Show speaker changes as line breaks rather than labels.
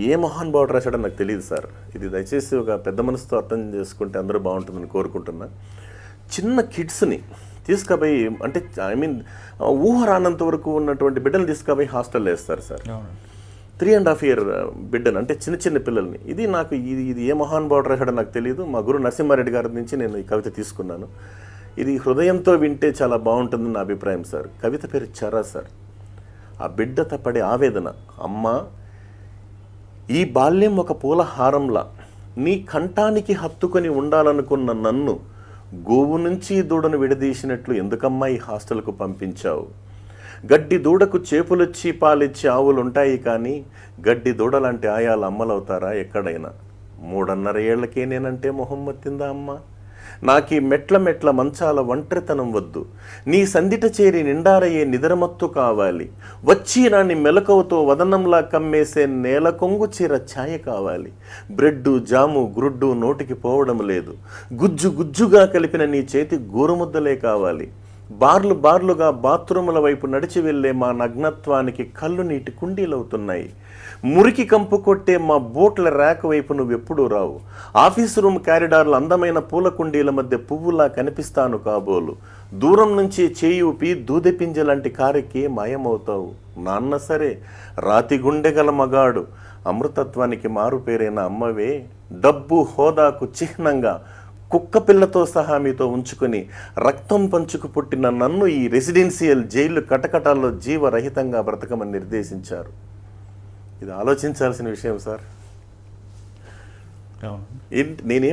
ఏ మహానుభావుడు రాశాడో నాకు తెలియదు సార్. ఇది దయచేసి ఒక పెద్ద మనసుతో అర్థం చేసుకుంటే అందరూ బాగుంటుందని కోరుకుంటున్నా. చిన్న కిడ్స్ని తీసుకుపోయి, అంటే ఐ మీన్ ఊహ రానంత వరకు ఉన్నటువంటి బిడ్డలు తీసుకుపోయి హాస్టల్లో వేస్తారు సార్. 3.5 year బిడ్డను, అంటే చిన్న చిన్న పిల్లల్ని. ఇది నాకు ఇది ఏ మహానుభావుడు రాశాడో నాకు తెలియదు. మా గురు నరసింహారెడ్డి గారి నుంచి నేను ఈ కవిత తీసుకున్నాను. ఇది హృదయంతో వింటే చాలా బాగుంటుందని నా అభిప్రాయం సార్. కవిత పేరు చరా సార్. ఆ బిడ్డ పడే ఆవేదన, అమ్మ ఈ బాల్యం ఒక పూల హారంలా నీ కంఠానికి హత్తుకొని ఉండాలనుకున్న నన్ను గోవు నుంచి దూడను విడదీసినట్లు ఎందుకమ్మా ఈ హాస్టల్కు పంపించావు? గడ్డి దూడకు చేపులొచ్చి పాలిచ్చి ఆవులుంటాయి, కానీ గడ్డి దూడలాంటి ఆయాలు అమ్మలవుతారా ఎక్కడైనా? 3.5 ఏళ్లకే నేనంటే మొహం మత్తిందా అమ్మ? నాకీ మెట్ల మంచాల ఒంటరితనం వద్దు, నీ సందిట చేరి నిండారయ్యే నిద్రమత్తు కావాలి. వచ్చి నాని మెలకువతో వదనంలా కమ్మేసే నేల కొంగు చీర ఛాయ కావాలి. బ్రెడ్డు జాము గ్రుడ్డు నోటికి పోవడం లేదు, గుజ్జుగా కలిపిన నీ చేతి గోరుముద్దలే కావాలి. బార్లుగా బాత్రూముల వైపు నడిచి వెళ్లే మా నగ్నత్వానికి కళ్ళు నీటి కుండీలవుతున్నాయి. మురికి కంపు కొట్టే మా బోట్ల ర్యాక్ వైపు నువ్వెప్పుడూ రావు. ఆఫీస్ రూమ్ కారిడార్లు అందమైన పూల కుండీల మధ్య పువ్వులా కనిపిస్తాను కాబోలు. దూరం నుంచి చేయూపి దూదెపింజలాంటి కారెక్కి మాయమవుతావు. నాన్న సరే రాతి గుండెగల మగాడు, అమృతత్వానికి మారు పేరైన అమ్మవే, డబ్బు హోదాకు చిహ్నంగా కుక్క పిల్లతో సహా మీతో ఉంచుకొని రక్తం పంచుకు పుట్టిన నన్ను ఈ రెసిడెన్షియల్ జైలు కటకటాల్లో జీవరహితంగా బ్రతకమని నిర్దేశించారు. ఇది ఆలోచించాల్సిన విషయం సార్. నేనేం